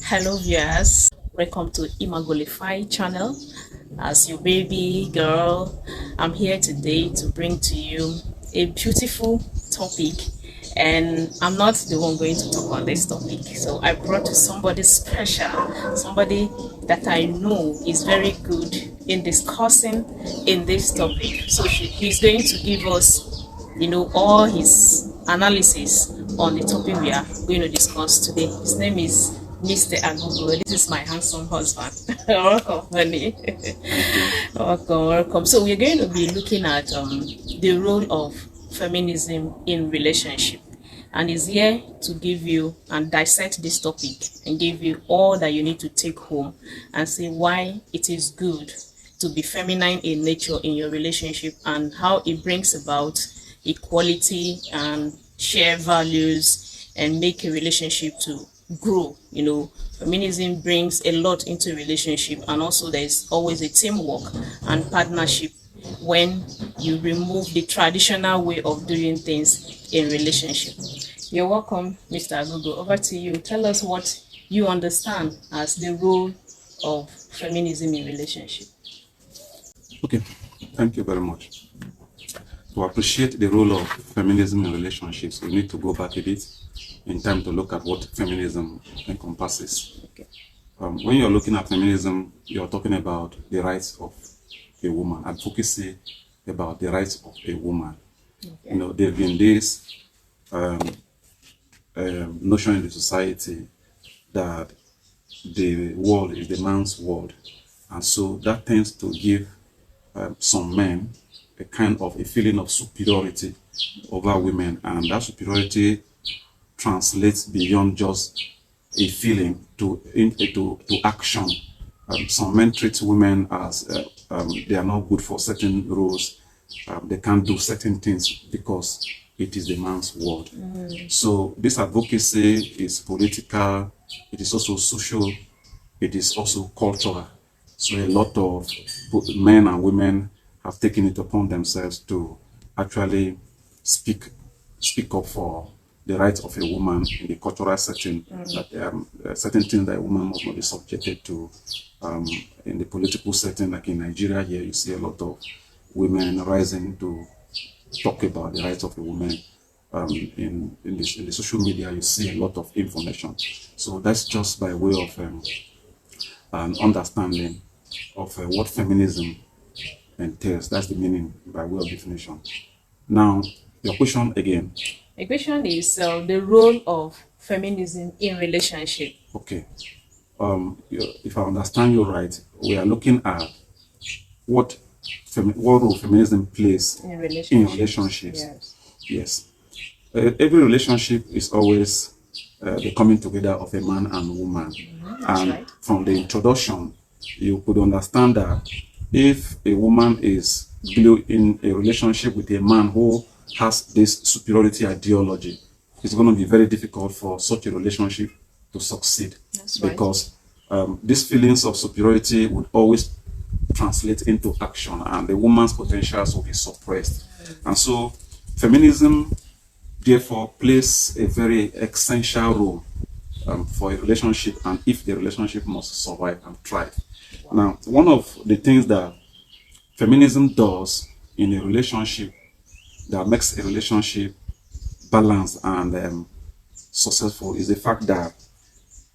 Hello viewers, welcome to Imagolify channel. As your baby girl, I'm here today to bring to you a beautiful topic, and I'm not the one going to talk on this topic. So I brought somebody special, somebody that I know is very good in discussing in this topic. So he's going to give us, all his analysis on the topic we are going to discuss today. His name is Mr. Agogo. This is my handsome husband. Welcome, honey. Welcome. So we're going to be looking at the role of feminism in relationship, and is here to give you and dissect this topic and give you all that you need to take home and see why it is good to be feminine in nature in your relationship and how it brings about equality and share values and make a relationship to grow. Feminism brings a lot into a relationship, and also there's always a teamwork and partnership when you remove the traditional way of doing things in relationship. You're welcome, Mr. Agogo. Over to you. Tell us what you understand as the role of feminism in relationship. Okay, thank you very much. To appreciate the role of feminism in relationships, we need to go back a bit in time to look at what feminism encompasses. Okay. When you're looking at feminism, you're talking about the rights of a woman, advocacy about the rights of a woman. Okay. There have been this notion in the society that the world is the man's world, and so that tends to give some men a kind of a feeling of superiority over women, and that superiority translates beyond just a feeling to action. Some men treat women as they are not good for certain roles. They can't do certain things because it is the man's world. So this advocacy is political, it is also social, it is also cultural. So a lot of both men and women have taken it upon themselves to actually speak up for the rights of a woman in the cultural setting, that certain things that a woman must not be subjected to. In the political setting, like in Nigeria here, you see a lot of women rising to talk about the rights of a woman. In the social media, you see a lot of information. So that's just by way of an understanding of what feminism entails. That's the meaning by way of definition. Now, your question again. The question is the role of feminism in relationship. Okay. If I understand you right, we are looking at what role feminism plays in relationships. Yes. Every relationship is always the coming together of a man and woman. And right. From the introduction, you could understand that if a woman is in a relationship with a man who has this superiority ideology, it's going to be very difficult for such a relationship to succeed. That's because these feelings of superiority would always translate into action, and the woman's potentials will be suppressed. And so feminism therefore plays a very essential role for a relationship, and if the relationship must survive and thrive. Now, one of the things that feminism does in a relationship that makes a relationship balanced and successful is the fact that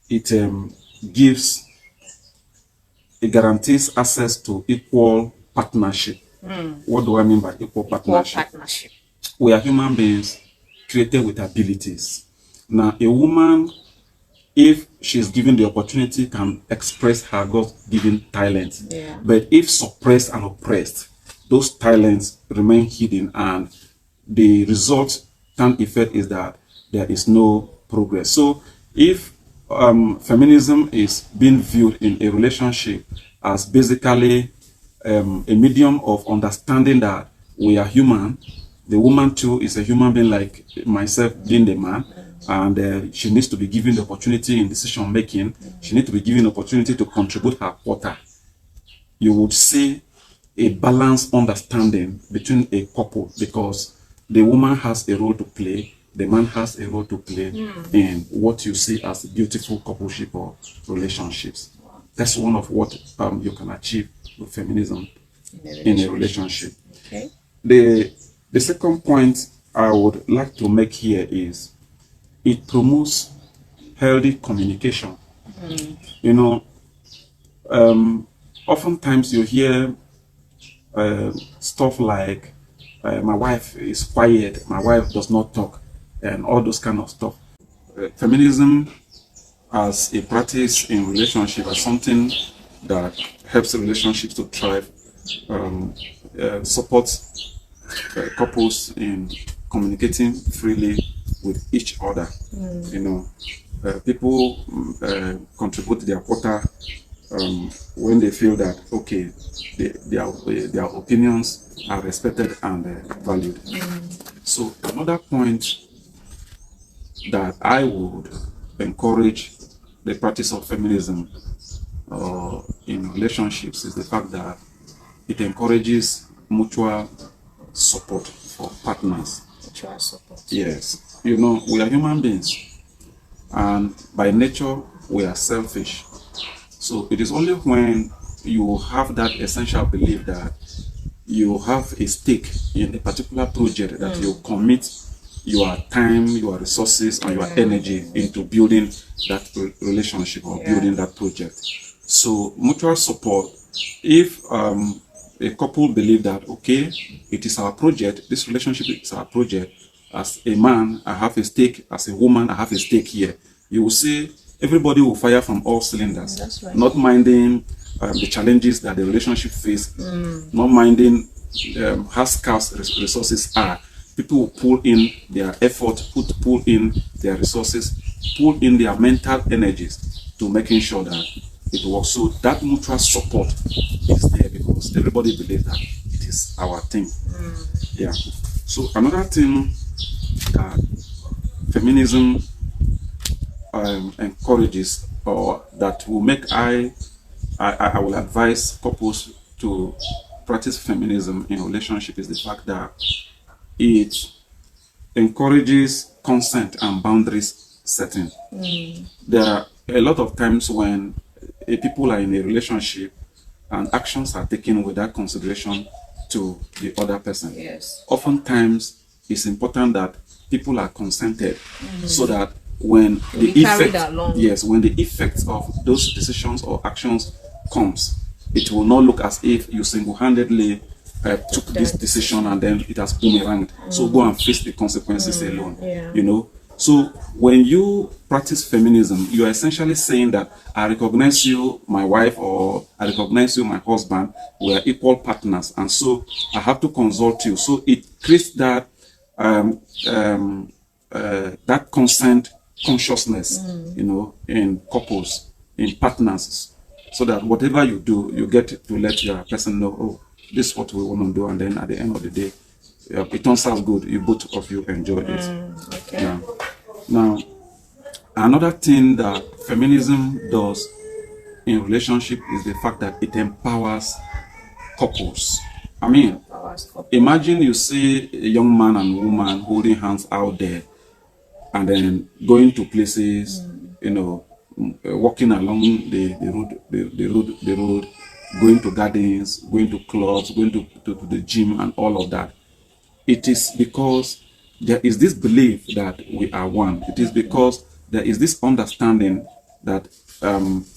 it guarantees access to equal partnership. What do I mean by equal partnership? We are human beings created with abilities. Now, a woman, if she's given the opportunity, can express her God-given talent. Yeah. But if suppressed and oppressed, those talents remain hidden, and the result and effect is that there is no progress. So if feminism is being viewed in a relationship as basically a medium of understanding that we are human, the woman too is a human being like myself being the man, and she needs to be given the opportunity in decision making. She needs to be given the opportunity to contribute her quota. You would see a balanced understanding between a couple, because the woman has a role to play the man has a role to play in what you see as beautiful coupleship or relationships. That's one of what you can achieve with feminism in a relationship. Okay. The second point I would like to make here is it promotes healthy communication. You know, oftentimes you hear stuff like my wife is quiet, my wife does not talk, and all those kind of stuff. Feminism as a practice in relationship is something that helps relationships to thrive, supports couples in communicating freely with each other. You know, people contribute their quota when they feel that okay, their opinions are respected and valued. So another point that I would encourage the practice of feminism in relationships is the fact that it encourages mutual support for partners. Mutual support. Yes, you know, we are human beings, and by nature we are selfish. So it is only when you have that essential belief that you have a stake in a particular project that you commit your time, your resources, and your energy into building that relationship or building that project. So mutual support, if a couple believe that okay, it is our project, this relationship is our project, as a man I have a stake, as a woman I have a stake here, you will see everybody will fire from all cylinders. That's right. Not minding the challenges that the relationship face, not minding how scarce resources are. People will pull in their effort, pull in their resources, pull in their mental energies to making sure that it works. So that mutual support is there because everybody believes that it is our thing. Yeah. So another thing that feminism encourages, or that will make I will advise couples to practice feminism in relationship, is the fact that it encourages consent and boundaries setting. There are a lot of times when people are in a relationship and actions are taken without consideration to the other person. Yes. Oftentimes, it's important that people are consented so that when the effects of those decisions or actions comes, it will not look as if you single-handedly took this decision and then it has boomeranged. So go and face the consequences alone. You know. So when you practice feminism, you are essentially saying that I recognize you, my wife, or I recognize you, my husband. We are equal partners, and so I have to consult you. So it creates that that consent consciousness, you know, in couples, in partners, so that whatever you do, you get to let your person know, oh, this is what we want to do, and then at the end of the day, it turns out good. You both of you enjoy it. Okay. Yeah. Now, another thing that feminism does in relationship is the fact that it empowers couples. I mean, imagine you see a young man and woman holding hands out there, and then going to places, you know, walking along the road, going to gardens, going to clubs, going to the gym, and all of that. It is because there is this belief that we are one. It is because there is this understanding that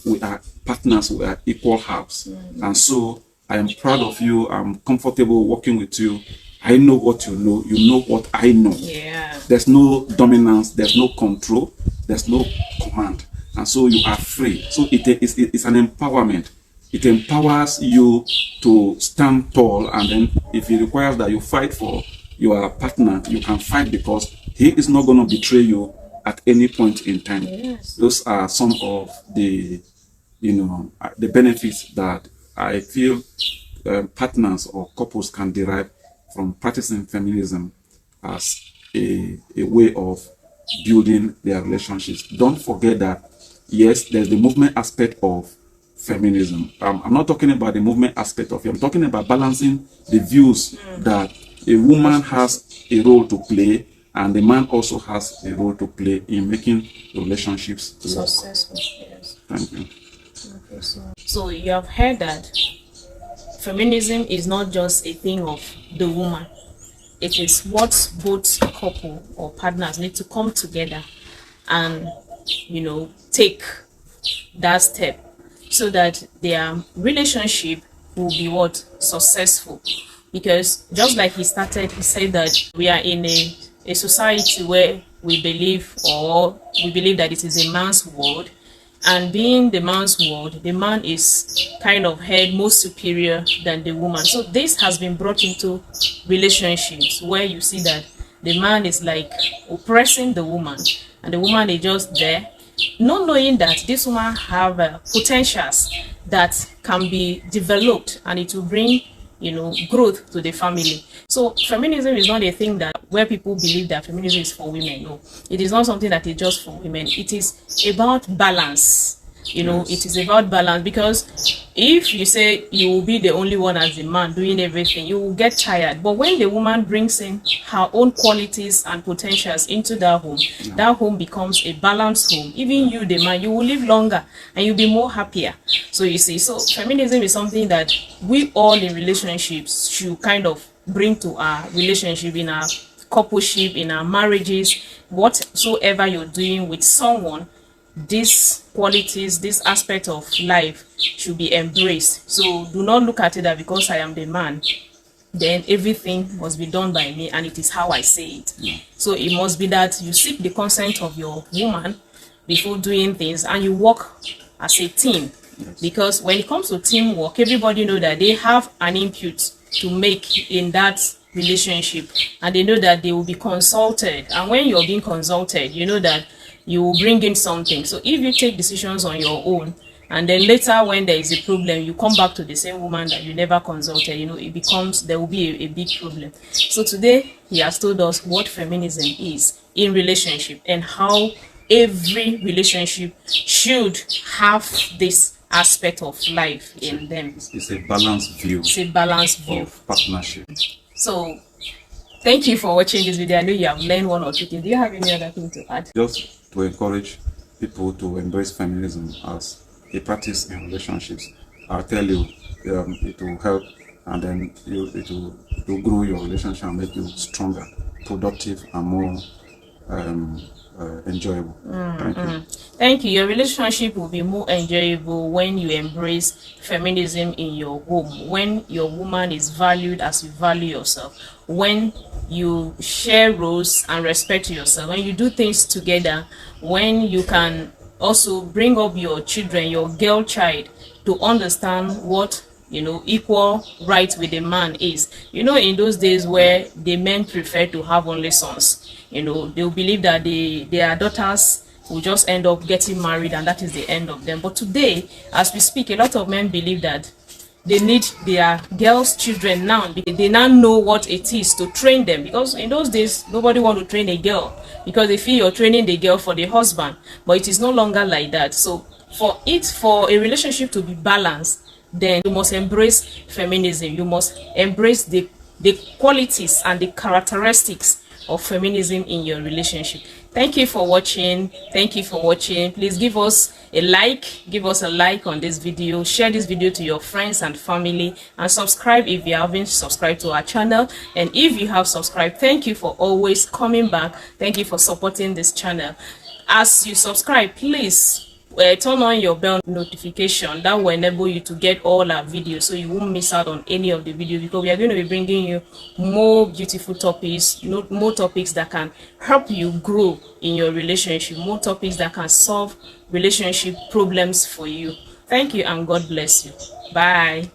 we are partners, we are equal halves. And so I am proud of you, I'm comfortable working with you. I know what you know what I know. Yeah. There's no dominance, there's no control, there's no command. And so you are free. So it's an empowerment. It empowers you to stand tall, and then if it requires that you fight for your partner, you can fight because he is not going to betray you at any point in time. Yes. Those are some of the, you know, the benefits that I feel partners or couples can derive from practicing feminism as a way of building their relationships. Don't forget that, yes, there's the movement aspect of feminism. I'm not talking about the movement aspect of it. I'm talking about balancing the views that a woman has a role to play and the man also has a role to play in making relationships work. Successful. Yes. Thank you. Okay, so you have heard that feminism is not just a thing of the woman. It is what both couple or partners need to come together and, take that step so that their relationship will be what? Successful. Because just like he started, he said that we are in a society where we believe that it is a man's world, and being the man's world, the man is kind of head more superior than the woman. So this has been brought into relationships where you see that the man is like oppressing the woman, and the woman is just there, not knowing that this woman have potentials that can be developed, and it will bring growth to the family. So feminism is not a thing that where people believe that feminism is for women. No, it is not something that is just for women. It is about balance. Yes. It is about balance, because if you say you will be the only one as the man doing everything, you will get tired. But when the woman brings in her own qualities and potentials into that home, that home becomes a balanced home. Even you, the man, you will live longer and you'll be more happier. So you see, so feminism is something that we all in relationships should kind of bring to our relationship, in our coupleship, in our marriages, whatsoever you're doing with someone. These qualities, this aspect of life should be embraced. So do not look at it that because I am the man, then everything must be done by me and it is how I say it. So it must be that you seek the consent of your woman before doing things, and you work as a team. Because when it comes to teamwork, everybody know that they have an input to make in that relationship, and they know that they will be consulted. And when you're being consulted, you know that you will bring in something. So if you take decisions on your own, and then later when there is a problem, you come back to the same woman that you never consulted, there will be a big problem. So today he has told us what feminism is in relationship, and how every relationship should have this aspect of life in them. It's a balanced view. It's a balanced view of partnership. So thank you for watching this video. I know you have learned one or two things. Do you have any other thing to add? Just to encourage people to embrace feminism as a practice in relationships. I'll tell you, it will help, and then it will grow your relationship and make you stronger, productive, and more enjoyable. Thank you. Thank you. Your relationship will be more enjoyable when you embrace feminism in your home, when your woman is valued as you value yourself, when you share roles and respect yourself, when you do things together, when you can also bring up your children, your girl child, to understand what equal right with a man is. In those days where the men prefer to have only sons, they'll believe that their daughters will just end up getting married and that is the end of them. But today, as we speak, a lot of men believe that they need their girls' children now, because they now know what it is to train them. Because in those days, nobody want to train a girl because they feel you're training the girl for the husband. But it is no longer like that. So for a relationship to be balanced, then you must embrace feminism. You must embrace the qualities and the characteristics of feminism in your relationship. Thank you for watching. Thank you for watching. Please give us a like. Give us a like on this video. Share this video to your friends and family, and subscribe if you haven't subscribed to our channel. And if you have subscribed, thank you for always coming back. Thank you for supporting this channel. As you subscribe, please turn on your bell notification. That will enable you to get all our videos, so you won't miss out on any of the videos, because we are going to be bringing you more beautiful topics, more topics that can help you grow in your relationship, more topics that can solve relationship problems for you. Thank you, and God bless you. Bye.